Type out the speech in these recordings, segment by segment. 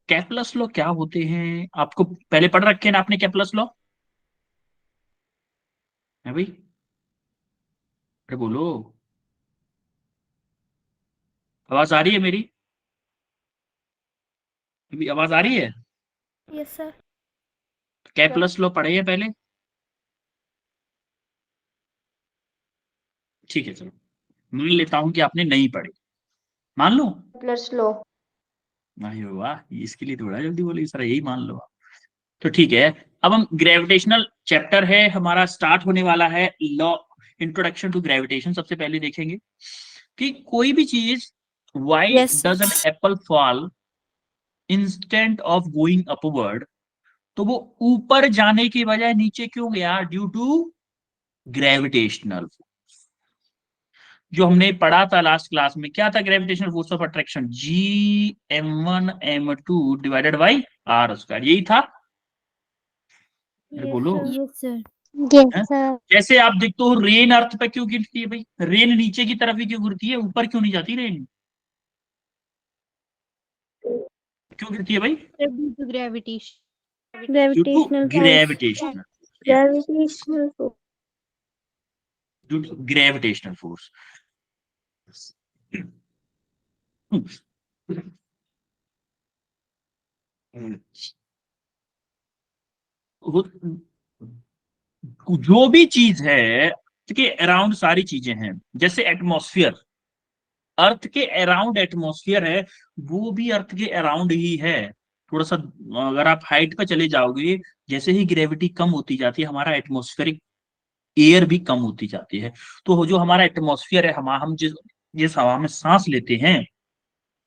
कैपलस law क्या होते हैं, आपको पहले पढ़ रखे हैं ना आपने कैपलस लॉ, है भाई? अरे बोलो, आवाज आ रही है मेरी? अभी आवाज आ रही है? Yes sir. कैपलस लॉ पढ़े हैं पहले? ठीक है चलो, मान लेता हूं कि आपने नहीं पढ़ी, मान लो। Plus low. नहीं वाह, इसके लिए थोड़ा जल्दी बोले सर, यही मान लो आप। तो ठीक है, अब हम ग्रेविटेशनल चैप्टर है हमारा स्टार्ट होने वाला है, लॉ, इंट्रोडक्शन टू ग्रेविटेशन सबसे पहले देखेंगे कि कोई भी चीज, why yes does an sir. Apple fall instead of going upward, तो वो ऊपर जाने की बजाय नीचे क्यों गया? ड्यू टू ग्रेविटेशनल, जो हमने पढ़ा था लास्ट क्लास में, क्या था gravitational force of attraction? G m1 m2 divided by are square, यही था। अरे यस बोलो, सर। Yes sir. है? Yes sir. जैसे आप देखते हो रेन अर्थ पे क्यों गिरती है भाई? रेन नीचे की तरफ ही क्यों गिरती है, ऊपर क्यों नहीं जाती रेन? क्यों गिरती है भाई? Due to gravitation. Due to gravitational force. Gravitational, gravitational force. Due to gravitational force. जो भी चीज है के अराउंड सारी चीजें हैं, जैसे एटमॉस्फेयर, अर्थ के अराउंड एटमॉस्फेयर है, वो भी अर्थ के अराउंड ही है। थोड़ा सा अगर आप हाइट पे चले जाओगे, जैसे ही ग्रेविटी कम होती जाती है, हमारा एटमॉस्फेरिक एयर भी कम होती जाती है। तो जो हमारा एटमॉस्फेयर है, हम जिस जिस हवा में सांस लेते हैं,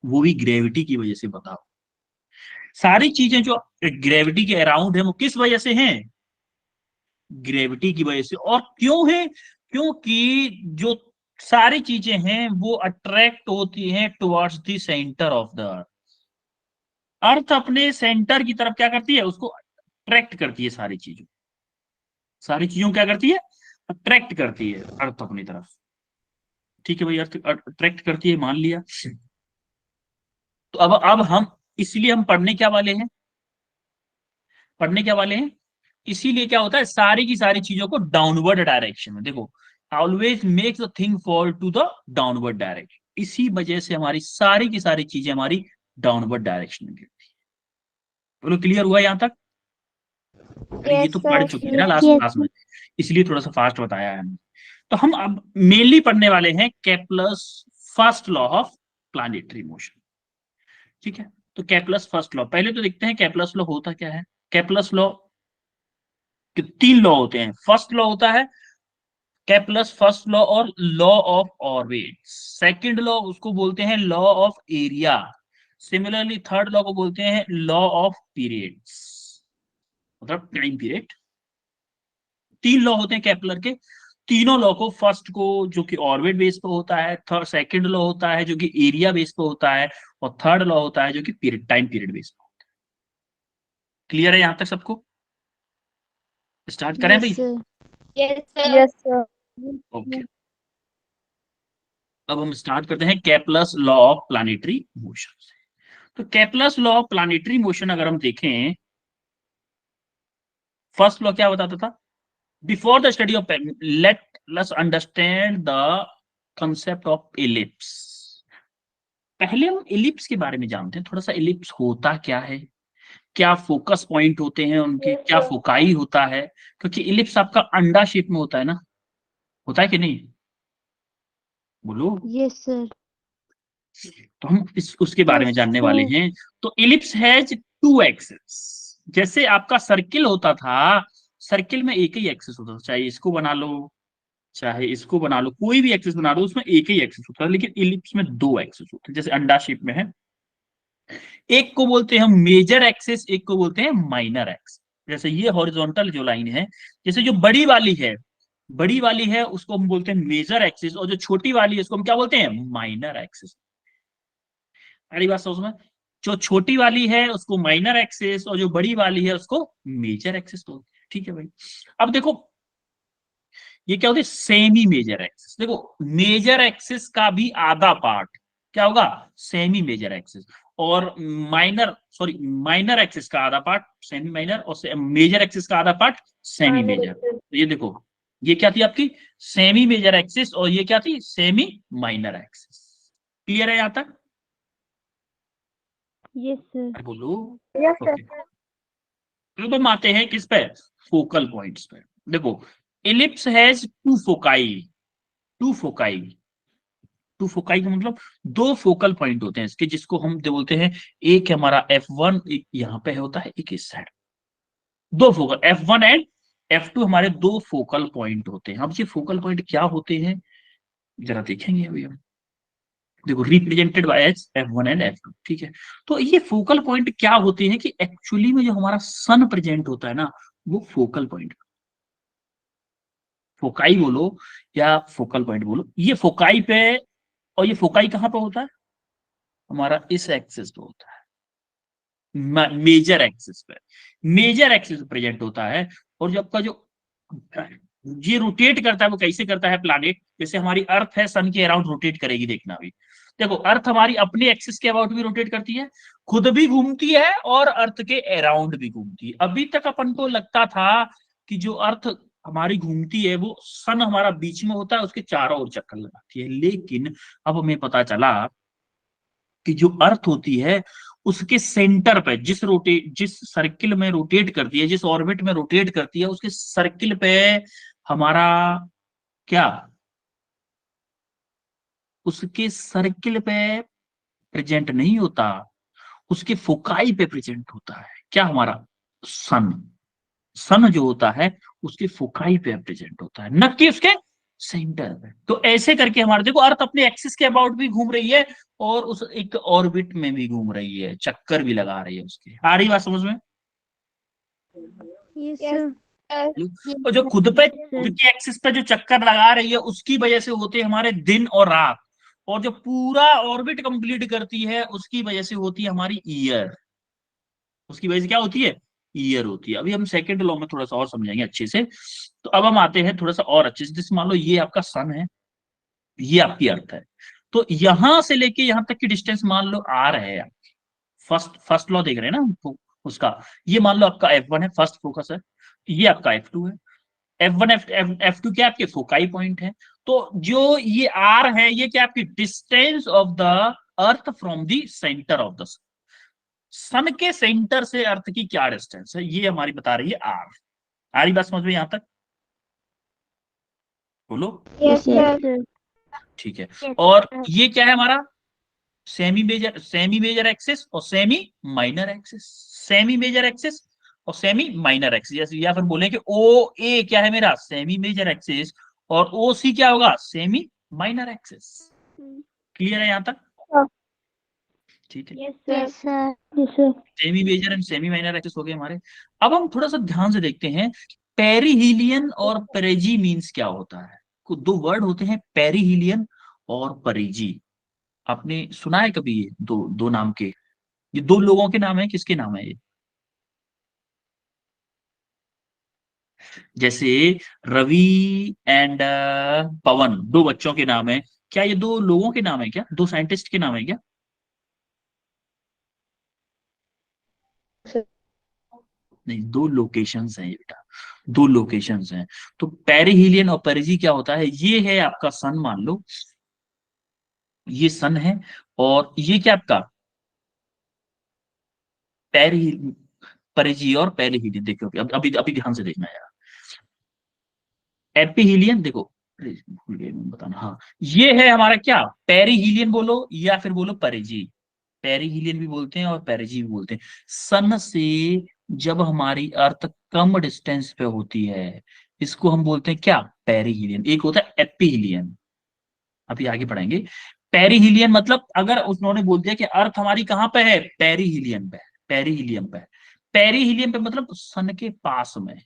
वो भी ग्रेविटी की वजह से बता। सारी चीजें जो ग्रेविटी के अराउंड है, वो किस वजह से हैं? ग्रेविटी की वजह से। और क्यों है? क्योंकि जो सारी चीजें हैं वो अट्रैक्ट होती हैं towards the centre of the earth. Earth अपने सेंटर की तरफ क्या करती है? उसको अट्रैक्ट करती है सारी चीजों, सारी चीजों को क्या करती है? अट्रैक्ट करती है अर्थ अपनी तरफ। ठीक है भाई, अर्थ अट्रैक्ट करती है, मान लिया। तो अब हम, इसलिए हम पढ़ने क्या वाले हैं? पढ़ने क्या वाले हैं? इसीलिए क्या होता है, सारी की सारी चीजों को डाउनवर्ड डायरेक्शन में देखो, always make the thing fall to the downward direction. इसी वजह से हमारी सारी की सारी चीजें हमारी डाउनवर्ड डायरेक्शन में गिरती है। बोलो क्लियर हुआ यहां तक? अरे ये यस तो पढ़ सर। चुके हैं ना लास्ट क्लास में, इसलिए थोड़ा सा फास्ट बताया है हमने। तो हम अब मेनली पढ़ने वाले हैं Kepler's first law of planetary motion. ठीक है, तो केप्लर्स फर्स्ट लॉ पहले तो देखते हैं, केप्लर्स लॉ होता क्या है। केप्लर्स लॉ के तीन लॉ होते हैं। फर्स्ट लॉ होता है केप्लर्स फर्स्ट लॉ और law of orbit. Second law उसको बोलते हैं law of area. Similarly third law को बोलते हैं लॉ ऑफ पीरियड्स, मतलब टाइम पीरियड। तीन लॉ होते हैं केपलर के। तीनों लॉ को, फर्स्ट को जो कि ऑर्बिट बेस पे होता है, थर्ड सेकंड लॉ होता है जो कि एरिया बेस पे होता है, और थर्ड लॉ होता है जो कि पीरियड, टाइम पीरियड बेस पे। क्लियर है यहां तक सबको? स्टार्ट करें यस भाई? Sir. Yes sir. Yes sir. Okay, अब हम स्टार्ट करते हैं Kepler's law of planetary motion. तो Kepler's law of planetary motion अगर हम देखें, फर्स्ट लॉ क्या बताता था? Before the study of, let us understand the concept of ellipse. पहले हम इलिप्स के बारे में जानते हैं थोड़ा सा, इलिप्स होता क्या है, क्या फोकस पॉइंट होते हैं उनके, क्या फोकाई होता है। क्योंकि इलिप्स आपका अंडा शेप में होता है ना, होता है कि नहीं? बोलो। Yes sir. तो हम उसके बारे में यस जानने वाले सर। हैं। तो इलिप्स हैज टू एक्सिस। जैसे आपका सर्किल होता था, सर्किल में एक ही एक्सिस होता था, चाहे इसको बना लो चाहे इसको बना लो, कोई भी एक्सिस बना लो, उसमें एक ही एक्सिस होता है। लेकिन इलिप्स में दो एक्सिस होते हैं, जैसे अंडा शेप में है। एक को बोलते हैं मेजर एक्सिस, एक को बोलते हैं माइनर एक्सिस। जैसे ये हॉरिजॉन्टल जो लाइन है, जैसे जो बड़ी वाली है, बड़ी वाली है उसको हम बोलते हैं मेजर एक्सिस, और जो छोटी वाली है उसको हम क्या बोलते हैं? Minor axis. अरे बात समझ में, जो छोटी वाली है उसको माइनर एक्सिस, और जो बड़ी वाली है उसको मेजर एक्सिस बोलते हैं। ठीक है भाई, अब देखो ये क्या होती है? Semi major axis. देखो मेजर एक्सिस का भी आधा पार्ट क्या होगा? Semi major axis. और माइनर एक्सिस का आधा पार्ट सेमी माइनर और मेजर एक्सिस का आधा पार्ट सेमी मेजर। तो ये देखो, ये क्या थी आपकी सेमी मेजर एक्सिस और ये क्या थी सेमी माइनर एक्सिस। क्लियर है यहां तक? Yes sir. बोलो। ओके, अब हम आते हैं किस पे, फोकल पॉइंट्स पे। देखो, ellipse has two foci. Two foci, two foci का मतलब दो फोकल पॉइंट होते हैं इसके, जिसको हम जो बोलते हैं, एक हमारा F1 एक यहाँ पे होता है, एक इस साइड। दो फोकल F1 एंड F2 हमारे दो फोकल पॉइंट होते हैं। अब ये फोकल पॉइंट क्या होते हैं जरा देखेंगे अभी हम। देखो, represented by H F1 and F2, ठीक है। तो ये फोकल पॉइंट क्या होते हैं कि एक्चुअली में जो हमारा सन प्रेजेंट होता है ना, वो फोकल पॉइंट, फोकाई बोलो या फोकल पॉइंट बोलो, ये फोकाई पे। और ये फोकाई कहाँ पे होता है, हमारा इस एक्सिस पे होता है, मेजर एक्सिस पे। मेजर एक्सिस प्रेजेंट होता है। और जब का जो ये रोटेट करता है, वो कैसे करता है प्लानेट, जैसे हमारी अर्थ है सन के अराउंड रोटेट करेगी, देखना अभी। देखो, अर्थ हमारी अपने एक्सिस के अबाउट भी रोटेट करती है, खुद भी घूमती है और अर्थ के अराउंड भी घूमती है। अभी तक अपन को लगता था कि जो अर्थ हमारी घूमती है वो सन हमारा बीच में होता है, उसके चारों ओर चक्कर लगाती है। लेकिन अब हमें पता चला कि जो अर्थ होती है उसके सेंटर पे, जिस सर्किल में रोटेट करती है, जिस ऑर्बिट में रोटेट करती है, उसके सर्किल पे हमारा क्या, उसके सर्किल पे प्रेजेंट नहीं होता, उसके फोकाई पे प्रेजेंट होता है क्या, हमारा सन। सन जो होता है उसके फोकाई पे प्रेजेंट होता है, न कि उसके सेंटर पे। तो ऐसे करके हमारे देखो, अर्थ अपने एक्सिस के अबाउट भी घूम रही है और उस एक ऑर्बिट में भी घूम रही है, चक्कर भी लगा रही है उसके। आ रही बात समझ में? Yes sir. और जो खुद पे, खुद के एक्सिस पे जो चक्कर लगा रही है, उसकी वजह से होते हैं हमारे दिन और रात। और जो पूरा ऑर्बिट कंप्लीट करती है, उसकी वजह से होती है हमारी ईयर। उसकी वजह से क्या होती है, ईयर होती है। अभी हम सेकंड लॉ में थोड़ा सा और समझेंगे अच्छे से। तो अब हम आते हैं थोड़ा सा और अच्छे से। जैसे मान लो ये आपका सन है, ये आपकी अर्थ है। तो यहां से लेके यहां तक की डिस्टेंस मान लो आर है। फर्स्ट फर्स्ट लॉ देख रहे हैं ना हमको उसका। ये मान लो आपका F1 है, फर्स्ट फोकस है। ये आपका F2 है। F1 F2 क्या आपके फोकाई पॉइंट है। तो जो ये आर है, ये क्या आपकी distance of the earth from the centre of the sun. Sun के सेंटर से अर्थ की क्या डिस्टेंस है, ये हमारी बता रही है आर। आ रही बात समझ में यहां तक? बोलो। Yes sir. ठीक है। और ये क्या है हमारा सेमी मेजर एक्सिस और semi minor axis. Semi major axis और सेमी माइनर एक्सिस, या फिर बोले कि ओ ए क्या है मेरा सेमी मेजर एक्सिस और ओ सी क्या होगा सेमी माइनर एक्सिस। क्लियर है यहां तक? ठीक है। Yes sir. Yes sir. Semi major and semi minor axis हो गए हमारे। अब हम थोड़ा सा ध्यान से देखते हैं, पेरीहीलियन और पेरिजी मीन्स क्या होता है। दो वर्ड होते हैं, पेरीहीलियन और परिजी। आपने सुना है कभी ये दो दो नाम के? ये दो लोगों के नाम है, किसके नाम है ये? जैसे रवि एंड पवन, दो बच्चों के नाम है। क्या ये दो लोगों के नाम है क्या, दो साइंटिस्ट के नाम है क्या? नहीं, दो लोकेशंस हैं ये बेटा, दो लोकेशंस हैं। तो पेरिहीलियन और पेरिजी क्या होता है, ये है आपका सन मान लो, ये सन है। और ये क्या आपका पेरी पेरिजी और पेरिहीलियन। देखो अभी अभी ध्यान से देखना यार। एपिहीलियन देखो, अरे, भूल गया मैं बताना। हाँ, ये है हमारा क्या पेरिहीलियन बोलो या फिर बोलो पेरिजी। पेरिहीलियन भी बोलते हैं और पेरिजी भी बोलते हैं। सन से जब हमारी अर्थ कम डिस्टेंस पे होती है, इसको हम बोलते हैं क्या पेरिहीलियन। एक होता है एपिहीलियन, अभी आगे पढ़ेंगे। पेरिहीलियन मतलब अगर उन्होंने बोल दिया कि अर्थ हमारी कहां पे है, पेरिहीलियन पे, पेरिहीलियन पे। पेरिहीलियन पे मतलब सन के पास में,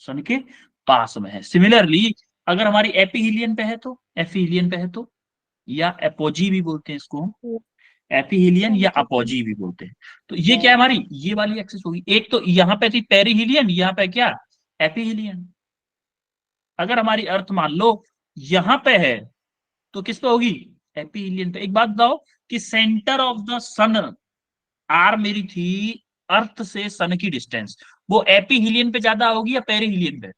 सन के पास में है। सिमिलरली अगर हमारी एपिहीलियन पे है तो, एफिहीलियन पे है तो, या एपोजी भी बोलते हैं इसको हम, एपिहीलियन या अपोजी भी बोलते हैं। तो ये क्या है हमारी, ये वाली एक्सिस होगी। एक तो यहाँ पे थी पेरिहीलियन, यहाँ पे क्या एपिहीलियन। अगर हमारी अर्थ मान लो यहां पे है तो किस पे होगी, एपिहीलियन पे। एक बात बताओ, कि centre of the sun, or मेरी थी अर्थ से सन की डिस्टेंस, वो एपीहीलियन पे ज्यादा होगी या पेरिहीलियन पे?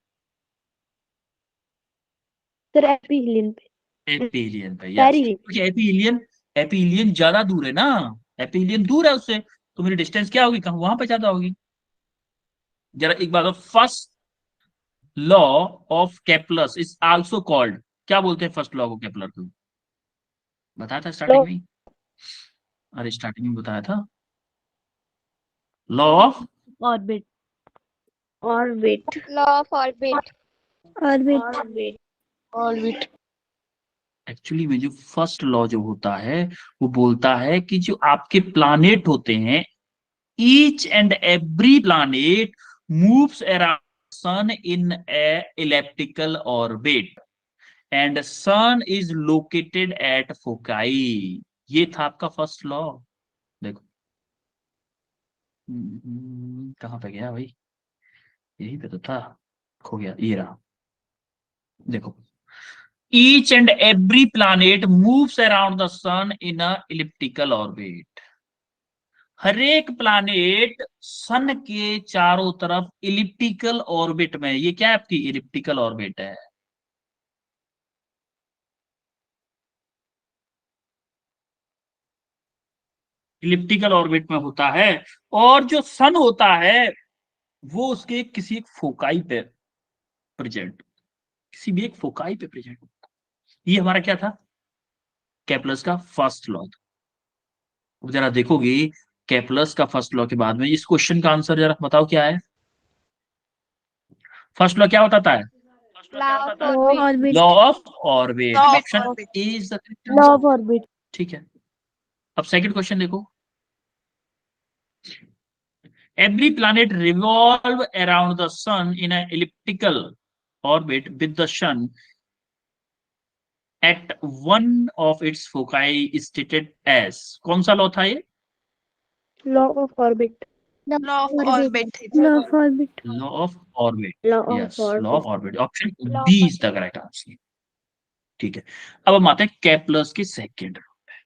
सर एपीहीलियन पे। एपीहीलियन पे, यस, पेरिहीलियन। क्योंकि एपीहीलियन एपीहीलियन ज्यादा दूर है ना, एपीहीलियन दूर है उससे, तो मेरी डिस्टेंस क्या होगी, कहां, वहां पे ज्यादा होगी। जरा एक बात, first law of Kepler's is also called, क्या बोलते हैं फर्स्ट लॉ को केपलर को? बताया था लॉ स्टार्टिंग में ही। अरे स्टार्टिंग में बताया था, law of orbit. Orbit. Law of orbit. Orbit. Orbit. Orbit. Actually में जो फर्स्ट लॉ जो होता है वो बोलता है कि जो आपके प्लानेट होते हैं, each and every planet moves around sun in a elliptical orbit and sun is located at foci. ये था आपका फर्स्ट लॉ। देखो कहां पे गया भाई, यही पे तो था, खो गया, ये रहा। देखो, each and every planet moves around the sun in a elliptical orbit. हर एक प्लानेट सन के चारों तरफ इलिप्टिकल ऑर्बिट में, ये क्या है आपकी इलिप्टिकल ऑर्बिट है। इलिप्टिकल ऑर्बिट में होता है, और जो सन होता है वो उसके किसी एक फोकाई पे प्रेजेंट, किसी भी एक फोकाई पे प्रेजेंट। ये हमारा क्या था, केपलस का फर्स्ट लॉ। अब जरा देखोगे केपलस का फर्स्ट लॉ के बाद में इस क्वेश्चन का आंसर जरा बताओ क्या है। फर्स्ट लॉ क्या बताता है, law of law orbit. Orbit. Law of orbit, Law of option orbit. A is the correct law answer. Of orbit. ठीक है, अब सेकंड क्वेश्चन देखो, every planet revolve around the sun in an elliptical orbit with the sun at one of its foci stated as, कौन सा law था ये, law of orbit. Law of orbit. Law of orbit. Law of orbit, law yes, of law of orbit. Orbit, option Law B of is the correct answer. ठीक है, अब हम आते हैं केपलस के सेकंड लॉ पे,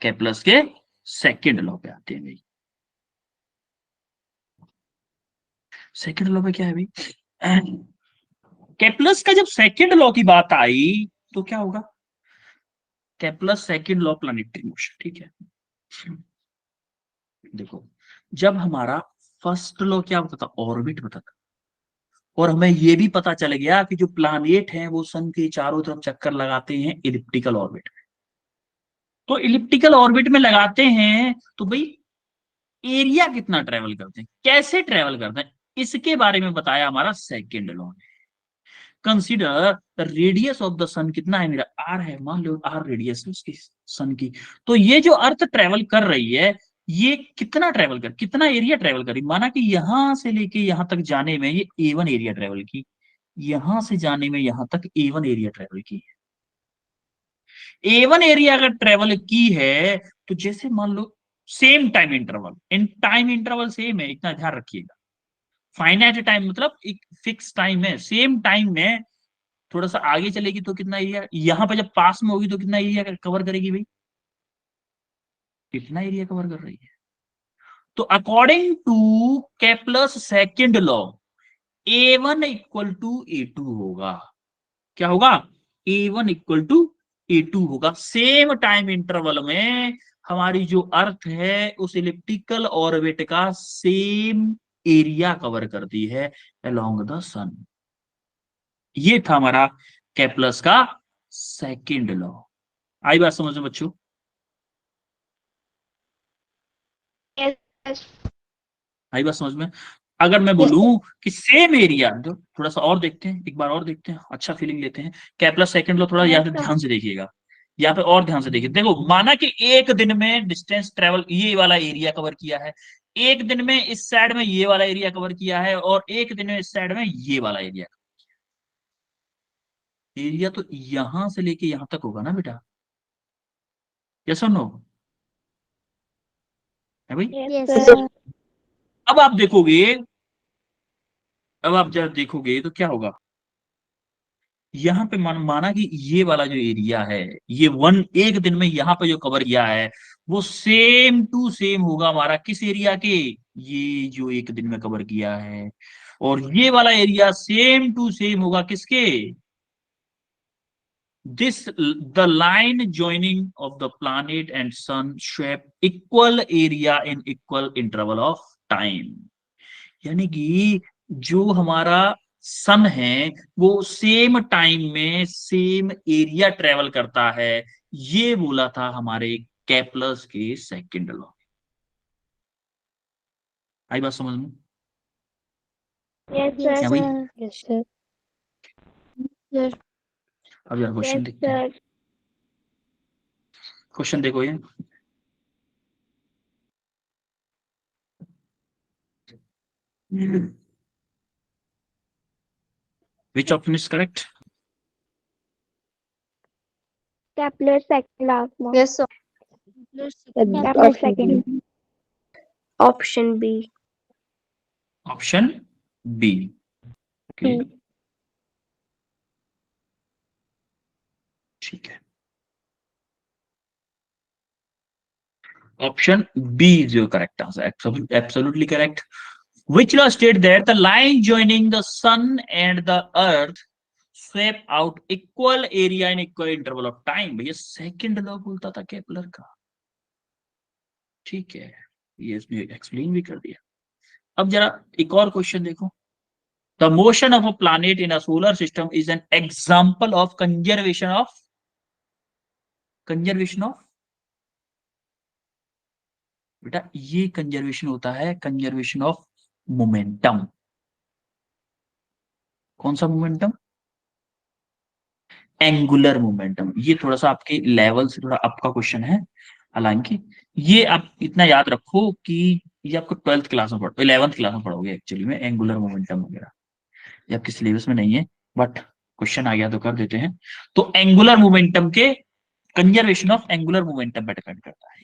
केपलस के सेकंड लॉ पे आते हैं भाई। सेकंड लॉ पे क्या है भाई, केपलस का जब सेकंड लॉ की बात आई तो क्या होगा, केपलस सेकंड लॉ प्लानिटरी मोशन, ठीक है। देखो, जब हमारा फर्स्ट लॉ क्या बताता, ऑर्बिट बताता, और हमें ये भी पता चल गया कि जो प्लानेट हैं वो सन के चारों तरफ चक्कर लगाते हैं इलिप्टिकल ऑर्बिट में। तो इलिप्टिकल ऑर्बिट में लगाते हैं तो भाई एरिया कितना ट्रेवल करते हैं, कैसे ट्रेवल करते हैं, इसके बारे में बताया हमारा सेकेंड लॉ ने। Consider the radius of the sun, कितना है मेरा, आर है, मान लो आर रेडियस है उसकी सन की। तो ये जो अर्थ ट्रेवल कर रही है, ये कितना ट्रेवल कर, कितना एरिया ट्रेवल करी, माना कि यहां से लेके यहां तक जाने में ये A1 एरिया ट्रेवल की, यहां से जाने में यहां तक A1 एरिया ट्रेवल की है। A1 एरिया अगर ट्रेवल की है तो जैसे मान लो same time interval, in time interval same है, इतना ध्यान रखिएगा। फाइनाइट टाइम मतलब एक फिक्स टाइम है, सेम टाइम में थोड़ा सा आगे चलेगी तो कितना एरिया, यहां पे जब पास में होगी तो कितना एरिया कवर करेगी भाई, कितना एरिया कवर कर रही है। तो according to Kepler's second law, A1 equal to A2 होगा, क्या होगा, A1 इक्वल टू A2 होगा। सेम टाइम इंटरवल में हमारी जो अर्थ है उस इलिप्टिकल ऑर्बिट का सेम एरिया कवर करती है अलोंग द सन। ये था हमारा केपलस का सेकंड लॉ। आई बात समझ में बच्चों, Yes. आई बात समझ में। अगर मैं बोलूं कि सेम एरिया, तो थोड़ा सा और देखते हैं, एक बार और देखते हैं, अच्छा फीलिंग लेते हैं। केपलस सेकंड लॉ थोड़ा यहाँ पे ध्यान से देखिएगा, यहाँ पे और ध्यान से देखिए। देखो, माना कि एक दिन में डिस्टेंस ट्रेवल ये वाला एरिया कवर किया है, एक दिन में इस साइड में ये वाला एरिया कवर किया है, और एक दिन में इस साइड में ये वाला एरिया। एरिया तो यहां से लेके यहां तक होगा ना बेटा, यस और नो, है भाई। Yes sir. अब आप देखोगे, अब आप जब देखोगे तो क्या होगा, यहाँ पे माना कि ये वाला जो एरिया है, ये एक दिन में यहाँ पे जो कवर किया है वो सेम टू सेम होगा हमारा किस एरिया के, ये जो एक दिन में कवर किया है। और ये वाला एरिया सेम टू सेम होगा किसके, this the line joining of the planet and sun shape equal area in equal interval of time। यानी कि जो हमारा सन है वो सेम टाइम में सेम एरिया ट्रेवल करता है, ये बोला था हमारे केप्लर्स के सेकंड लॉ। आई बात समझ में? Yes, Yes, क्या भाई? sir. yes, sir. Yes, अब यार क्वेश्चन Yes, देखते हैं। sir. क्वेश्चन देखो ये, विच option is correct? Kepler second last month. yes, sir. Kepler second. Option B. Option B. Okay, B. ठीक है, option B is your correct answer, absolutely correct. Which law state that the line joining the sun and the earth sweep out equal area in equal interval of time? भैया second law बोलता था Kepler का, ठीक है, ये इसमें explain भी कर दिया। अब जरा एक और क्वेश्चन देखो। The motion of a planet in a solar system is an example of conservation of बेटा ये कंजर्वेशन होता है, कंजर्वेशन ऑफ मोमेंटम। कौन सा मोमेंटम? Angular momentum. ये थोड़ा सा आपके लेवल से थोड़ा अप का क्वेश्चन है, हालांकि ये आप इतना याद रखो कि ये आपको 12th क्लास में 11th क्लास में पढ़ोगे एक्चुअली में, एंगुलर मोमेंटम वगैरह ये आपके सिलेबस में नहीं है, बट क्वेश्चन आ गया तो कर देते हैं। तो एंगुलर मोमेंटम के कंजर्वेशन ऑफ एंगुलर मोमेंटम पे डिपेंड करता है,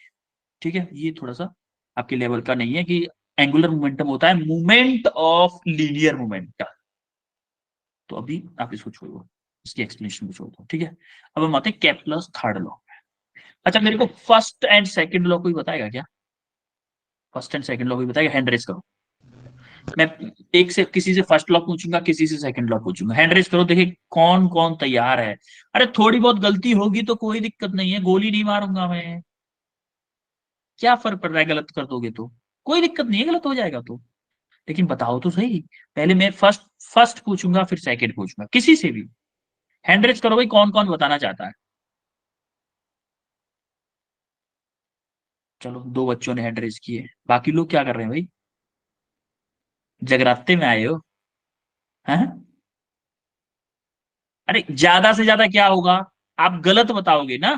ठीक है। ये थोड़ा सा आपके लेवल का नहीं है कि एंगुलर मोमेंटम होता है मूवमेंट ऑफ लीनियर मोमेंटम। तो अभी आप इसको छोड़ो, इसकी एक्सप्लेनेशन को छोड़ दो, ठीक है। अब हम आते हैं केप्लर्स थर्ड लॉ। अच्छा मेरे को फर्स्ट एंड सेकंड लॉ कोई बताएगा क्या? फर्स्ट एंड सेकंड लॉ कोई बताएगा? हैंड रेज करो। मैं एक से किसी से फर्स्ट लॉ पूछूंगा, किसी से सेकंड लॉ पूछूंगा। हैंड रेज करो, देखिए कौन कौन तैयार है। अरे थोड़ी बहुत गलती होगी तो कोई दिक्कत नहीं है, गोली नहीं मारूंगा मैं, क्या फर्क पड़ रहा है गलत कर दोगे तो, कोई दिक्कत नहीं है गलत हो जाएगा तो। लेकिन बताओ तो सही, पहले मैं फर्स्ट फर्स्ट पूछूंगा फिर सेकंड पूछूंगा, किसी से भी। हैंड रेज करो भाई, कौन कौन बताना चाहता है। चलो 2 बच्चों ने हैंड रेज किए, बाकी लोग क्या कर रहे हैं भाई? जगराते में आए हो? हैं? अरे ज्यादा से ज्यादा क्या होगा, आप गलत बताओगे ना,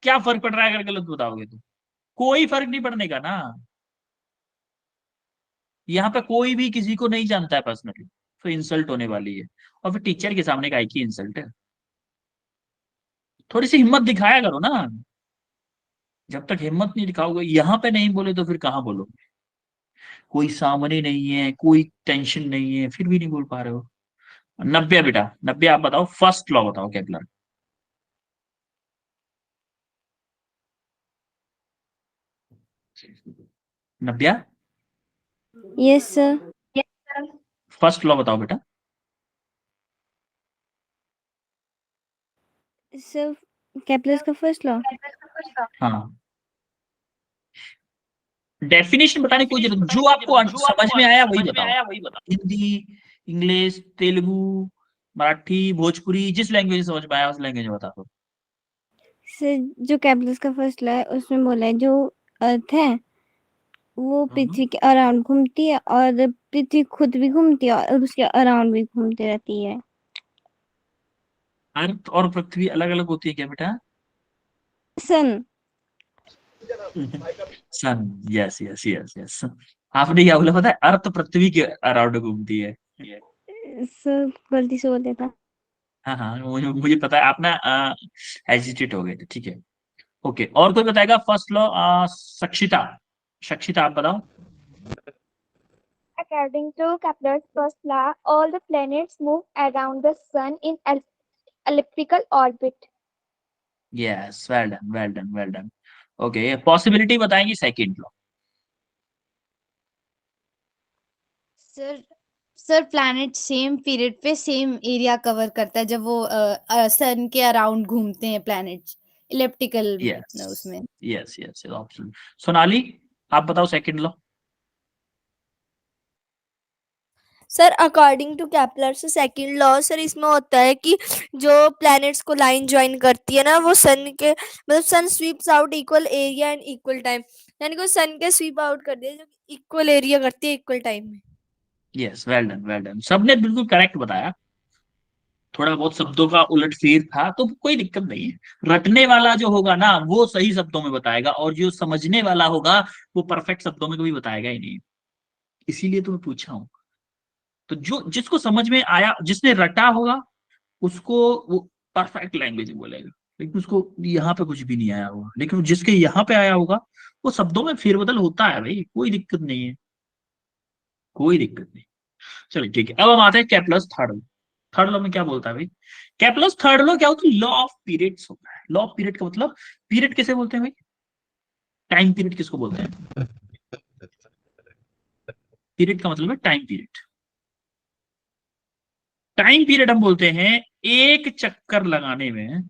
क्या फर्क पड़ रहा है अगर गलत बताओगे तो, कोई फर्क नहीं पड़ने का ना। यहाँ पे कोई भी किसी को नहीं जानता है पर्सनली, तो इंसल्ट होने वाली है। और फिर टीचर के सामने काय की इंसल्ट है, थोड़ी सी हिम्मत दिखाया करो ना। जब तक हिम्मत नहीं दिखाओगे, यहाँ पे नहीं बोले तो फिर कहाँ बोलोगे? कोई सामने नहीं है, कोई टेंशन नहीं है, फिर भी नहीं बोल पा रहे हो। नब्बे बेटा, नब्बे आप बताओ, फर्स्ट लॉ बताओ केपलर। नब्बे, Yes, sir. फर्स्ट लॉ बताओ बेटा। Sir, Kepler's का first law. हाँ, डेफिनेशन बताने की कोई जरूरत, जो आपको समझ में आया वही बताओ। हिंदी, इंग्लिश, तेलुगु, मराठी, भोजपुरी, जिस लैंग्वेज समझ में आया उस लैंग्वेज में बता दो। सर जो Kepler's का first law है उसमें बोला है जो अर्थ है वो पृथ्वी के अराउंड घूमती है और पृथ्वी खुद भी घूमती है और उसके अराउंड भी घूमती रहती है। अर्थ और पृथ्वी अलग अलग होती है क्या बेटा? सन। सन, यस यस यस यस। आपने क्या बोला पता है? अर्थ पृथ्वी के अराउंड घूमती है। सर गलती से बोल दिया था। हाँ हाँ, मुझे पता है, आप ना हेजिटेट हो गए थे, ठीक है। ओके, और कोई बताएगा फर्स्ट लॉ? सक्षिता, सक्षिता आप बताओ। According to Kepler's first law, all the planets move around the sun in elliptical orbit. Yes, well done, well done, well done. Okay, possibility बताएंगी second law. Sir sir planet same period पे same area cover करता है जब वो sun के around घूमते हैं planets elliptical yes, उसमें। Yes, yes, option. सोनाली, आप बताओ second law. Sir according to Kepler से सेकंड लॉ सर इसमें होता है कि जो प्लैनेट्स को लाइन ज्वाइन करती है ना वो सन के मतलब sun sweeps out equal area and equal time, यानी कि सन के स्वीप आउट कर दिया जो इक्वल एरिया करती है इक्वल टाइम में। Yes, well done, well done, सबने बिल्कुल करेक्ट बताया। थोड़ा बहुत शब्दों का उलटफेर था तो कोई दिक्कत नहीं है। रटने वाला जो होगा ना वो सही शब्दों में बताएगा, और जो समझने वाला होगा वो परफेक्ट शब्दों में कभी बताएगा ही नहीं। इसीलिए तो मैं पूछा हूं। तो जो जिसको समझ में आया, जिसने रटा होगा, उसको वो परफेक्ट लैंग्वेज बोलेगा। लेकिन उसको यहाँ पे कुछ भी नहीं आया होगा, लेकिन जिसके यहाँ पे आया होगा वो शब्दों में फेरबदल होता है भाई, कोई दिक्कत नहीं है, कोई दिक्कत नहीं। चलिए ठीक है, अब हम आते हैं कैप्लस थर्ड। थर्ड लॉ में क्या बोलता है भाई? कैप्लस थर्ड लॉ क्या होता है? लॉ ऑफ पीरियड्स होता है। लॉ ऑफ पीरियड का मतलब, पीरियड किसे बोलते हैं भाई? टाइम पीरियड किसको बोलते हैं? पीरियड का मतलब है टाइम पीरियड। टाइम पीरियड हम बोलते हैं एक चक्कर लगाने में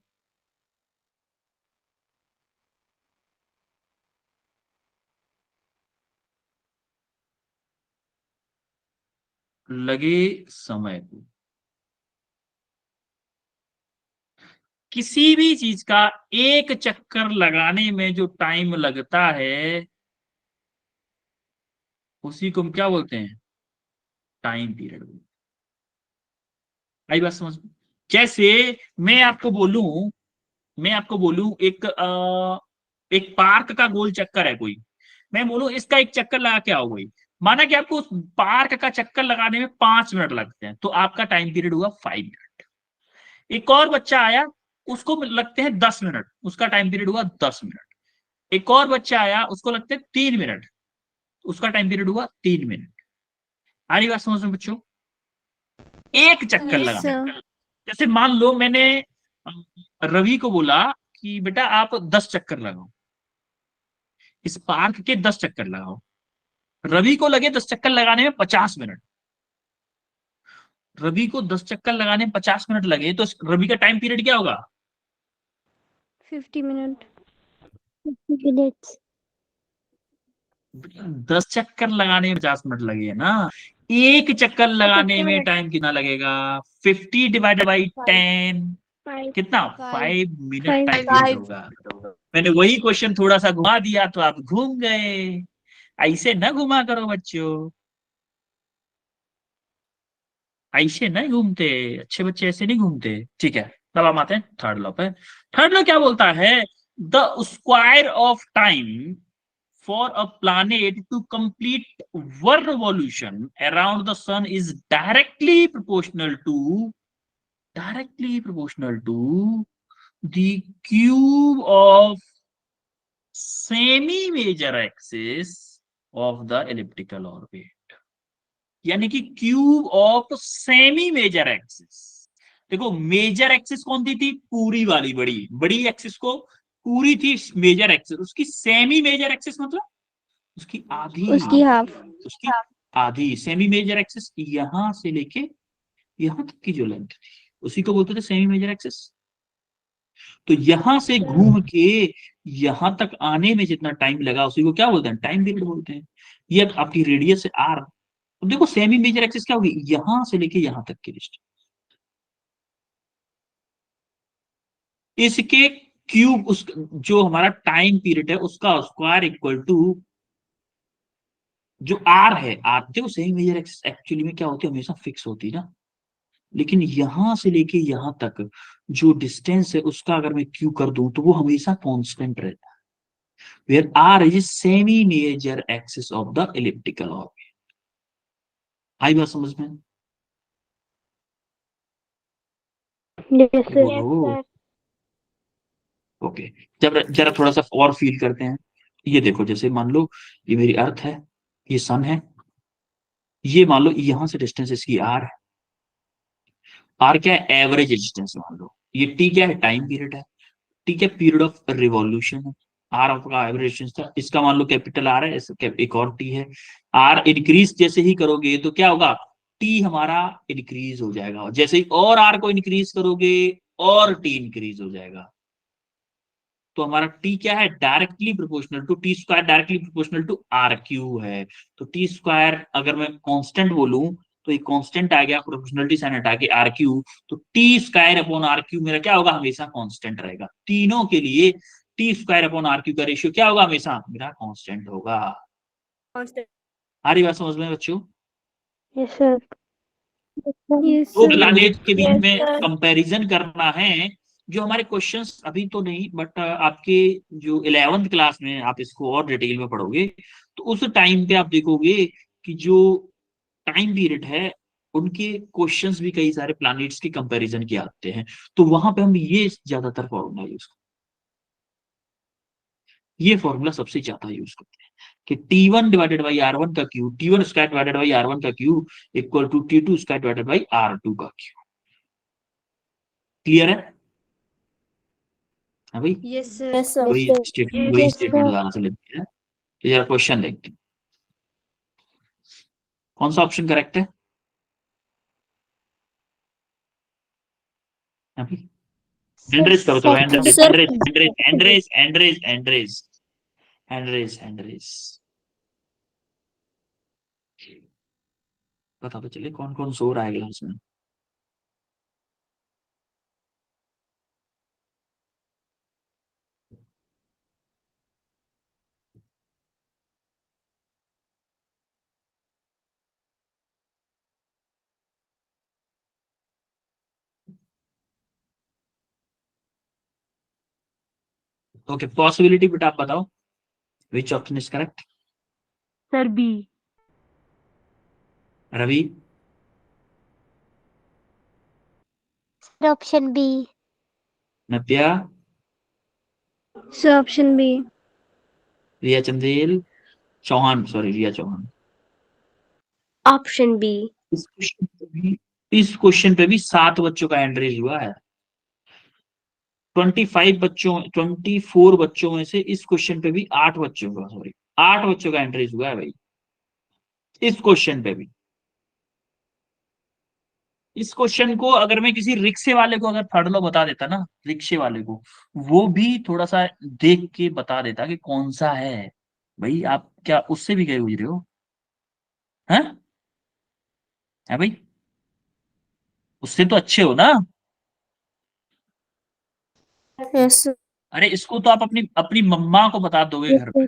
लगे समय को। किसी भी चीज का एक चक्कर लगाने में जो टाइम लगता है उसी को हम क्या बोलते हैं? Time period. आई बात समझ में? जैसे मैं आपको बोलूं, एक पार्क का गोल चक्कर है कोई, मैं बोलूं इसका एक चक्कर लगा के आओ भाई। माना कि आपको उस पार्क का चक्कर लगाने में 5 मिनट लगते हैं, तो आपका टाइम पीरियड हुआ 5 मिनट। एक और बच्चा आया, उसको लगते हैं 10 मिनट, उसका टाइम पीरियड हुआ 10 मिनट। एक और बच्चा आया, उसको लगते हैं 3 मिनट, उसका टाइम पीरियड हुआ 3 मिनट। आ रही बात समझ में बच्चों? एक चक्कर यस लगाने। सर। जैसे मान लो मैंने रवि को बोला कि बेटा आप 10 चक्कर लगाओ, इस पार्क के 10 चक्कर लगाओ। रवि को लगे 10 चक्कर लगाने में 50 मिनट। रवि को 10 चक्कर लगाने में 50 मिनट लगे, तो रवि का टाइम पीरियड क्या होगा? 50 मिनट। 50 minutes. 10 चक्कर लगाने में 50 मिनट लगे है ना। एक चक्कर लगाने 50 में minutes. टाइम कितना लगेगा? 50 डिवाइडेड बाई 10, 5. कितना? 5 5 मिनट Five. टाइम पीरियड होगा। मैंने वही क्वेश्चन थोड़ा सा घुमा दिया तो आप घूम गए। ऐसे ना घुमा करो बच्चों, ऐसे नहीं घूमते, अच्छे बच्चे ऐसे नहीं घूमते। ठीक है, तब हम आते हैं थर्ड लॉ पे। थर्ड लॉ क्या बोलता है? The square of time for a planet to complete one revolution around the sun is directly proportional to the cube of semi major axis of the elliptical orbit। यानी कि cube of semi major axis. देखो major axis कौन सी थी? पूरी वाली बड़ी बड़ी एक्सिस को पूरी थी मेजर एक्सिस, उसकी सेमी मेजर एक्सिस मतलब उसकी आधी। उसकी हाफ। उसकी आधी सेमी मेजर एक्सिस, यहां से लेके यहां तक की जो लेंथ थी उसी को बोलते थे सेमी मेजर एक्सिस। तो यहां से घूम के यहां तक आने में जितना टाइम लगा उसी को क्या बोलते हैं? टाइम पीरियड बोलते हैं। ये आपकी रेडियस है आर। तो देखो सेमी मेजर एक्सिस क्या होगी? यहां से लेके यहां तक की डिस्टेंस, इसके क्यूब, उस जो हमारा टाइम पीरियड है उसका स्क्वायर इक्वल टू जो आर है। आर देखो सेमी मेजर एक्सिस एक्चुअली में क्या होती है? हमेशा फिक्स होती है ना, लेकिन यहां से लेके यहां तक जो डिस्टेंस है उसका अगर मैं क्यू कर दूं तो वो हमेशा कांस्टेंट रहता है। Where are is semi major axis of the elliptical orbit. आई बात समझ में? Yes, sir. बोलो। ओके, जब जरा थोड़ा सा और फील करते हैं। ये देखो, जैसे मान लो ये मेरी अर्थ है, ये सन है, ये मान लो यहां से डिस्टेंस इसकी आर है। आर क्या है? एवरेज डिस्टेंस मान लो, ये टी क्या है, टाइम पीरियड है। टी क्या, पीरियड ऑफ रिवॉल्यूशन है। आर आपका एवरेज था, इसका मान लो कैपिटल आर है, एक और टी है। आर इंक्रीज जैसे ही करोगे तो क्या होगा, टी हमारा इंक्रीज हो जाएगा, जैसे ही और आर को इंक्रीज करोगे और टी इंक्रीज हो जाएगा। तो हमारा टी क्या है, directly proportional to T square, directly proportional to R cube है। तो टी स्क्वायर अगर मैं कांस्टेंट बोलूं तो एक कांस्टेंट आ गया, प्रोपोर्शनलिटी साइन हटा के आर क्यू, तो T square upon R cube मेरा क्या होगा, हमेशा कांस्टेंट रहेगा। तीनों के लिए T square upon R cube का रेशियो क्या होगा, हमेशा मेरा कांस्टेंट होगा। आ रही बात समझ में बच्चों? Yes, sir. Yes, दो sir. प्लैनेट के बीच Yes, में sir. कंपैरिजन करना है। जो हमारे क्वेश्चंस अभी तो नहीं, बट आपके जो 11th क्लास में आप इसको और डिटेल में पढ़ोगे, तो उस टाइम पे आप देखोगे कि जो टाइम पीरियड है उनके क्वेश्चंस भी कई सारे प्लैनेट्स के कंपैरिजन के आते हैं। तो वहां पे हम ये ज्यादातर फॉर्मूला यूज करते हैं, ये फॉर्मूला सबसे ज्यादा यूज करते हैं कि T1 डिवाइडेड बाई R1 का Q, T1 square divided by R1 का cube equal to T2 square divided by R2 का क्यू। क्लियर है? हाँ भाई, यस सर। Yes, sir. वही sir. स्टेटमेंट, वही Yes, स्टेटमेंट sir. दोबारा से लेते हैं। तो जरा क्वेश्चन देखते हैं, कौन सा ऑप्शन करेक्ट है अभी? हैंडरेज करो, चलो Second. Hand raise Sir, hand raise hand raise hand raise hand raise hand raise hand raise hand raise. पता तो चले कौन कौन सो रहा है क्लास में। ओके, पॉसिबिलिटी बेटा आप बताओ, which option is correct? Sir, B. Ravi? Sir, option B. Navya? So option B. Riya Chandel? Chauhan, sorry Riya Chauhan. Option B. इस क्वेश्चन पे भी 7 बच्चों का एंट्रीज हुआ है। 24 बच्चों में से इस क्वेश्चन पे भी 8 बच्चों का, सॉरी 8 बच्चों का एंट्रीज हुआ है भाई, इस क्वेश्चन पे भी। इस क्वेश्चन को अगर मैं किसी रिक्शे वाले को अगर थर्ड लो बता देता ना, रिक्शे वाले को, वो भी थोड़ा सा देख के बता देता कि कौन सा है। भाई आप क्या उससे भी गए गुजरे हो? हैं? है भाई, उससे तो अच्छे हो ना। yes, sir. अरे इसको तो आप अपनी अपनी मम्मा को बता दोगे Yes, घर पे। sir.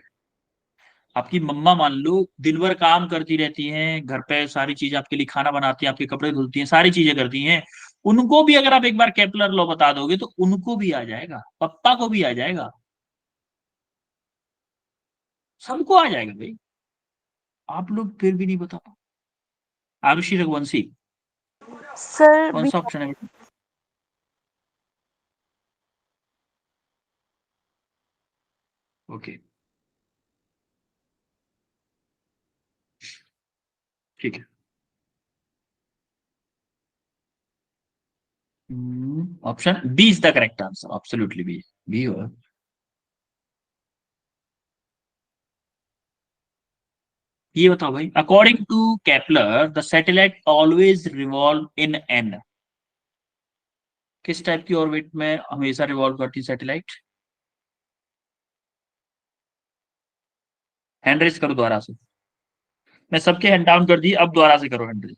आपकी मम्मा मान लो दिन भर काम करती रहती हैं घर पे, सारी चीजें आपके लिए, खाना बनाती हैं, आपके कपड़े धुलती हैं, सारी चीजें करती हैं। उनको भी अगर आप एक बार केपलर लॉ बता दोगे तो उनको भी आ जाएगा, पप्पा को भी आ जाएगा, सबको आ जाएगा भाई। आप लोग फिर भी नहीं बता पाओ। आरुषि रघुवंशी, Sir, कौन B. सा ऑप्शन है बेटा? ओके, ठीक है। Option B is the correct answer, absolutely B. B होगा। ये बताओ भाई, according to Kepler the satellite always revolve in an, किस टाइप की ऑर्बिट में हमेशा रिवॉल्व करती सैटेलाइट? हैंड रेज करो दोबारा से, मैं सबके हैंड डाउन कर दी, अब दोबारा से करो hand raise.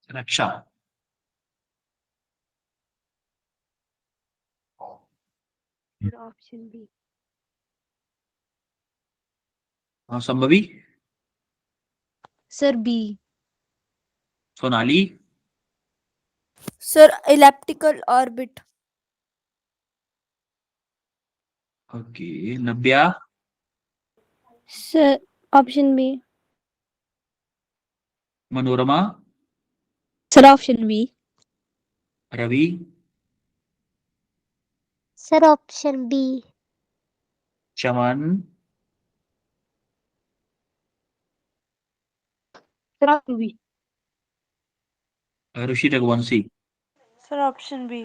Raksha? Option B. हाँ Sambhavi? Sir B. Sonali? Sir, elliptical orbit. Okay, Navya? So option B. Manorama? Sir, option B. Ravi? Sir option B. Chaman, sir option B. Rishi Raghuvanshi. Sir option B.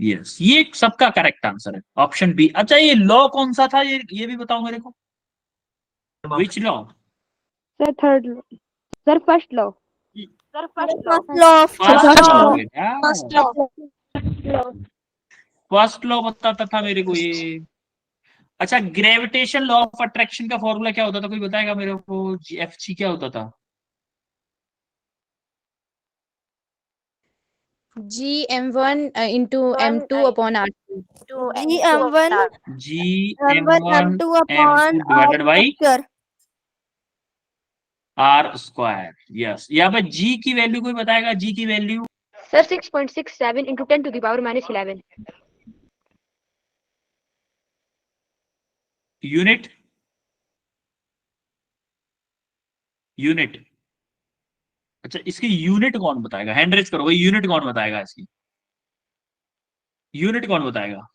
Yes, ये सबका करेक्ट आंसर है, ऑप्शन बी। अच्छा, ये लॉ कौन सा था, ये भी बताओ मेरे को, which law? Sir third law. Sir first law. Sir first law. First law of first First law law. बेटा, फर्स्ट लॉ। फर्स्ट लॉ बताता था मेरे को ये। अच्छा, ग्रेविटेशन लॉ ऑफ अट्रैक्शन का फॉर्मूला क्या होता था, कोई बताएगा मेरे को? एफजी क्या होता था? GM1 into M2 upon R2। G M1 G M1 M1 M2 upon M2 divided by square. R square. Yes, यहाँ पे जी की वैल्यू कोई बताएगा? जी की value? Sir 6.67 into 10 to the power minus 11। Unit, unit. अच्छा, इसकी unit कौन बताएगा? हैंड रेज करो भाई, यूनिट कौन बताएगा इसकी? यूनिट कौन बताएगा?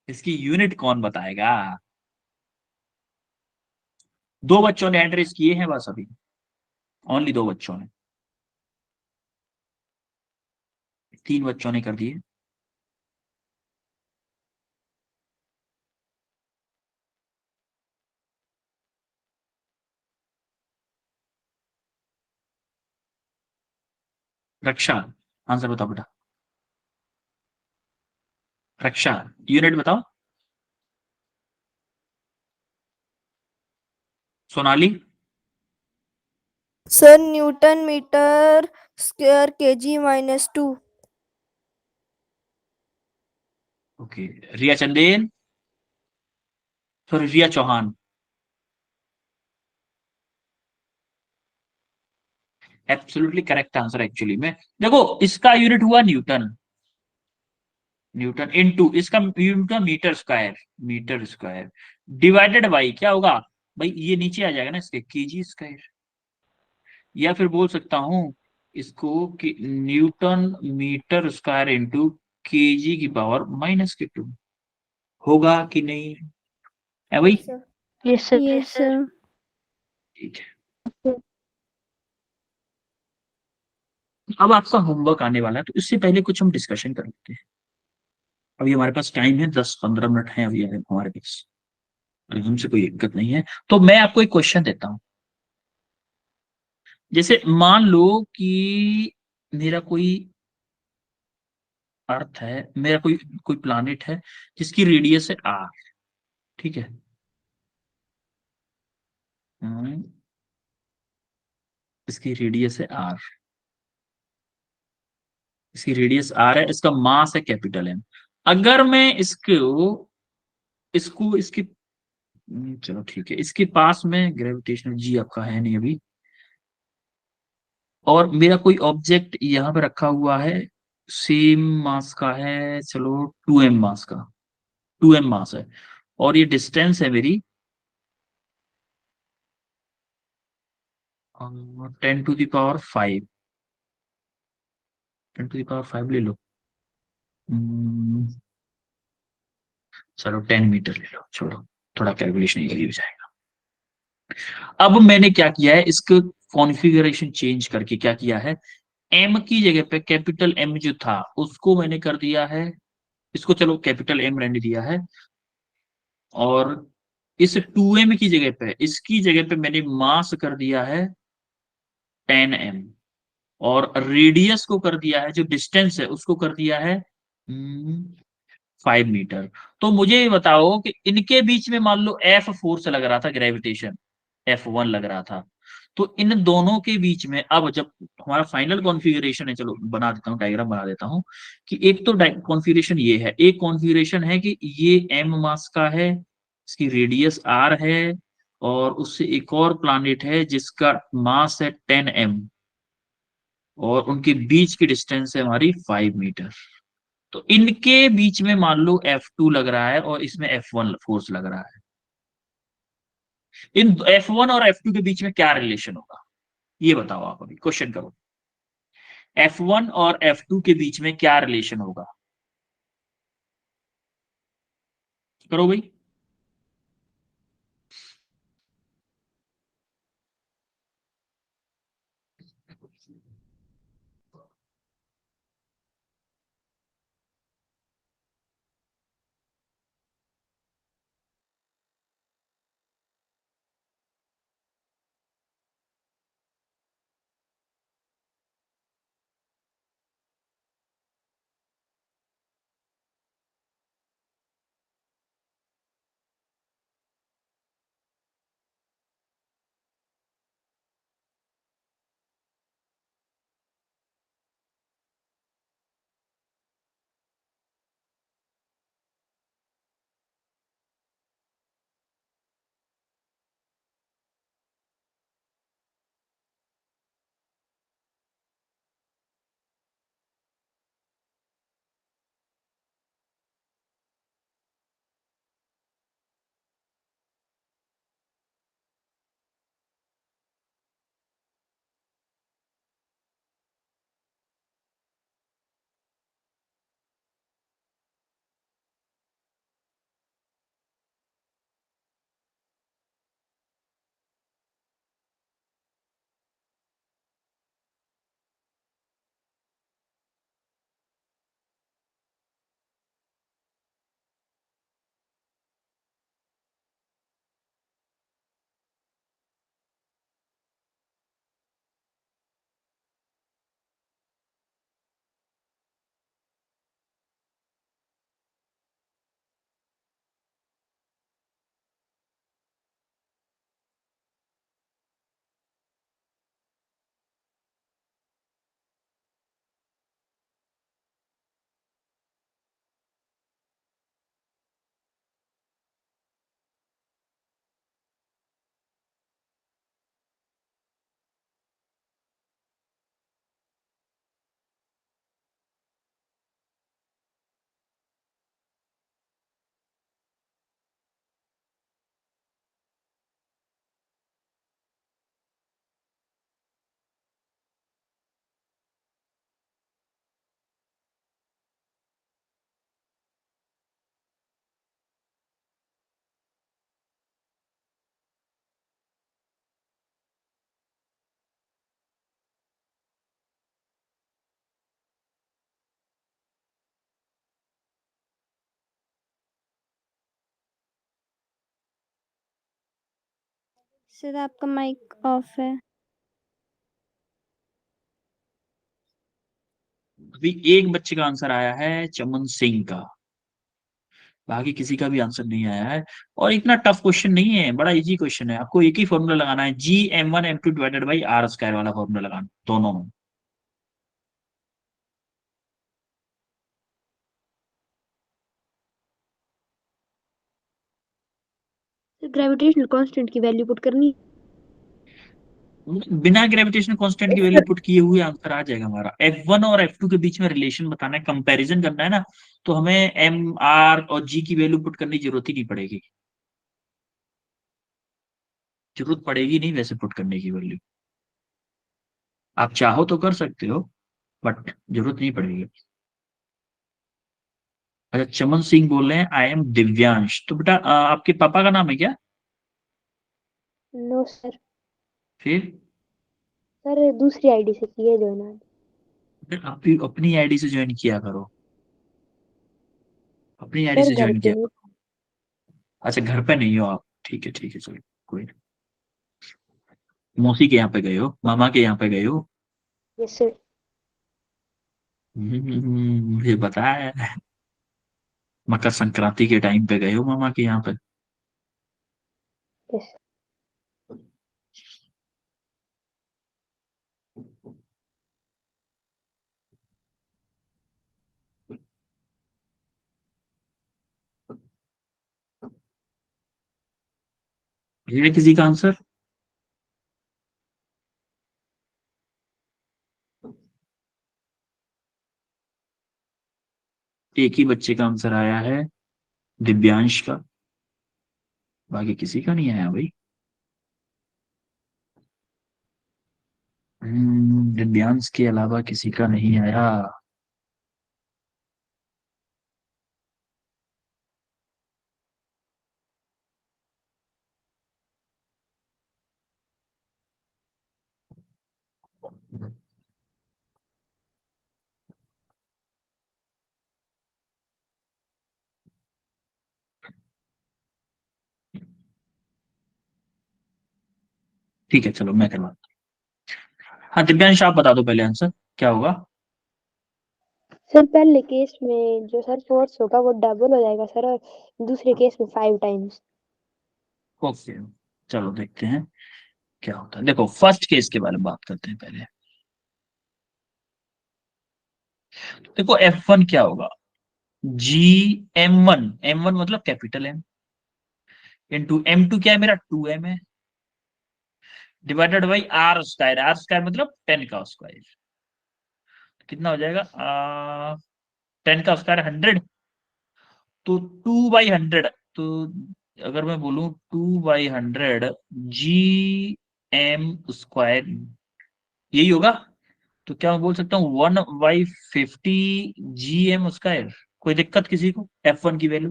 इसकी यूनिट कौन बताएगा? दो बच्चों ने हैंड रेज किए हैं बस अभी, ओनली दो बच्चों ने, तीन बच्चों ने कर दिए। रक्षा, आंसर बताओ बेटा। रक्षा, यूनिट बताओ। Sonali? Sir newton metre square KG -2। ओके। Riya Chandel, sorry Riya Chauhan. Absolutely correct answer actually में। देखो, इसका यूनिट हुआ न्यूटन, न्यूटन इनटू इसका यूनिट हुआ metre square, metre square divided by क्या होगा भाई, ये नीचे आ जाएगा ना इसके, केजी स्क्वायर। या फिर बोल सकता हूं इसको कि newton metre square into kg की पावर -2। होगा कि नहीं है भाई? Yes sir. Yes sir. ठीक है। अब आपका होमवर्क आने वाला है, तो इससे पहले कुछ हम डिस्कशन कर लेते हैं। अभी हमारे पास टाइम है, 10-15 मिनट है अभी हमारे पास, हमसे कोई दिक्कत नहीं है। तो मैं आपको एक क्वेश्चन देता हूं। जैसे मान लो कि मेरा कोई अर्थ है, मेरा कोई कोई प्लानिट है जिसकी रेडियस है आर, ठीक है। हम्म, इसकी रेडियस है आर, इसकी रेडियस आर है, इसका मास है कैपिटल एम। अगर मैं इसको इसको इसके चलो ठीक है, इसके पास में ग्रेविटेशनल जी आपका है नहीं अभी, और मेरा कोई ऑब्जेक्ट यहाँ पे रखा हुआ है, सेम मास का है, चलो 2m मास का, 2m मास है, और ये डिस्टेंस है मेरी 10⁵, 10⁵ ले लो। चलो 10 मीटर ले लो, छोड़ो, थोड़ा कैलकुलेशन इजी हो जाएगा। अब मैंने क्या किया है, इसको कॉन्फ़िगरेशन चेंज करके क्या किया है, एम की जगह पे कैपिटल एम जो था उसको मैंने कर दिया है, इसको चलो कैपिटल एम रहने दिया है, और इस 2m की जगह पे, इसकी जगह पे मैंने मास कर दिया है 10m, और रेडियस को कर दिया है, जो डिस्टेंस है उसको कर दिया है 5 मीटर। तो मुझे ये बताओ कि इनके बीच में मान लो एफ फोर्स लग रहा था, ग्रेविटेशन F1 लग रहा था, तो इन दोनों के बीच में अब जब हमारा फाइनल कॉन्फ़िगरेशन है, चलो बना देता हूँ, डायग्राम बना देता हूँ, कि एक तो कॉन्फ़िगरेशन ये है, एक कॉन्फ़िगरेशन है कि ये m मास का है, इसकी रेडियस r है, और उससे एक और प्लानिट है जिसका मास है 10m, और उनके बीच की डिस्टेंस है हमारी 5 मीटर। तो इनके बीच में मान लो F2 लग रहा है और इसमें F1 फोर्स लग रहा है। इन F1 और F2 के बीच में क्या रिलेशन होगा, ये बताओ आप, अभी क्वेश्चन करो। F1 और F2 के बीच में क्या रिलेशन होगा? करो भाई। सर आपका माइक ऑफ है। अभी एक बच्चे का आंसर आया है, चमन सिंह का। बाकी किसी का भी आंसर नहीं आया है। और इतना टफ क्वेश्चन नहीं है, बड़ा इजी क्वेश्चन है। आपको एक ही फॉर्मूला लगाना है, GM1 M2 divided by are square वाला फॉर्मूला लगाना दोनों में। ग्रेविटेशनल कांस्टेंट की वैल्यू पुट करनी। बिना ग्रेविटेशनल कांस्टेंट की वैल्यू पुट किए हुए आंसर आ जाएगा हमारा। F1 और F2 के बीच में रिलेशन बताना है, कंपैरिजन करना है ना, तो हमें M, R और G की वैल्यू पुट करने की जरूरत ही नहीं पड़ेगी। जरूरत पड़ेगी नहीं वैसे पुट करने की वैल्यू। आप चाहो तो कर सकते हो, बट जरूरत नहीं पड़ेगी। अच्छा, चमन सिंह बोल रहे हैं आई एम दिव्यांश। तो बेटा आपके पापा का नाम है क्या? No sir. फिर सर दूसरी आईडी से किए जो ना। फिर आप भी अपनी आईडी से ज्वाइन किया करो, अपनी आईडी सर से घर ज्वाइन पे किया नहीं। करो। अच्छा, घर पे नहीं हो आप? ठीक है, चलो कोई नहीं। मौसी के यहाँ पे गए हो, मामा के यहाँ पे गए हो? Yes sir. मुझे बताया है। मकर संक्रांति के टाइम पे गए हो मामा के यहाँ पे? यस। ये किसी का आंसर? एक ही बच्चे का आंसर आया है, दिव्यांश का। बाकी किसी का नहीं आया भाई। दिव्यांश के अलावा किसी का नहीं आया। ठीक है, चलो मैं करवाता हूँ। हाँ दिव्यांश, आप बता दो पहले आंसर क्या होगा। सर पहले केस में जो सर फोर्स होगा वो डबल हो जाएगा सर, और दूसरे केस में 5 टाइम्स। ओके, चलो देखते हैं क्या होता है। देखो फर्स्ट केस के बारे में बात करते हैं पहले। देखो F1 क्या होगा, G M1 मतलब कैपिटल M इंटू M2 क्या है मेरा 2M है, डिवाइडेड बाई R स्क्वायर मतलब 10 का स्क्वायर। कितना हो जाएगा 10 का स्क्वायर 100, तो 2/100, तो अगर मैं बोलूं 2/100 G M स्क्वायर यही होगा। तो क्या मैं बोल सकता हूँ 1/50 G M स्क्वायर। कोई दिक्कत किसी को F1 की value.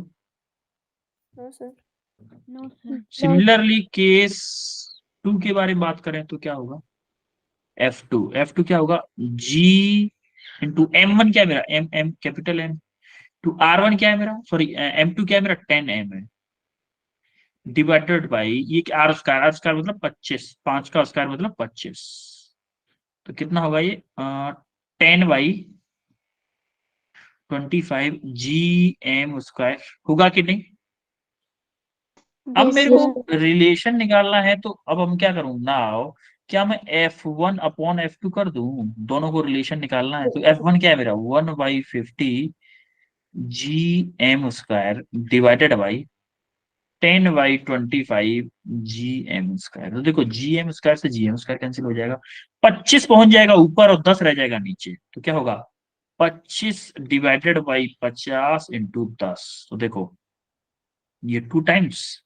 No sir. No sir. Similarly case 2 के बारे में बात करें तो क्या होगा F2 क्या होगा G इंटू M1 क्या है मेरा M capital M, to R1 क्या है मेरा, सॉरी M2 क्या है मेरा 10M है, डिवाइडेड बाई ये R स्क्वायर मतलब 25, 5 का स्क्वायर मतलब 25, तो कितना होगा ये 10/25 GM स्क्वायर होगा कि नहीं। अब मेरे Yes, को रिलेशन निकालना है, तो अब हम क्या करूं ना, क्या मैं F1/F2 कर दूं, दोनों को रिलेशन निकालना है, तो F1 क्या है मेरा 1/50 GM square divided by 10/25 GM square. तो देखो GM स्क्वायर से GM स्क्वायर कैंसिल हो जाएगा, 25 पहुंच जाएगा ऊपर और 10 रह जाएगा नीचे, तो क्या होगा 25 डिवाइडेड बाई 50 इंटू 10, तो देखो ये 2 टाइम्स,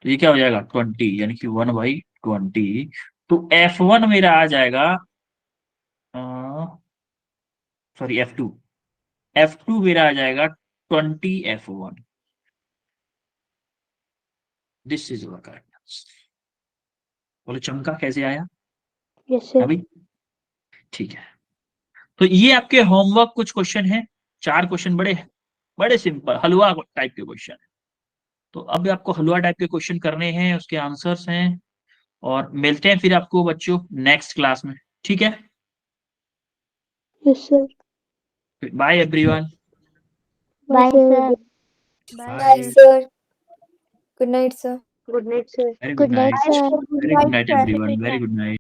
तो ये क्या हो जाएगा 20 यानी कि 1/20। तो F1 मेरा आ जाएगा, सॉरी F2 मेरा आ जाएगा 20 F1। This is your correct answer. बोले चमका कैसे आया yes sir. अभी। ठीक है, तो ये आपके होमवर्क कुछ क्वेश्चन हैं, 4 क्वेश्चन बड़े बड़े सिंपल हलवा टाइप के क्वेश्चन है। तो अब आपको हलवा टाइप के क्वेश्चन करने हैं, उसके आंसर्स हैं, और मिलते हैं फिर आपको बच्चों नेक्स्ट क्लास में। ठीक है, Yes sir. Bye everyone. Bye sir. Bye sir. Good night sir. Good night sir. Very good Good night night, sir. Very good night everyone, very good night.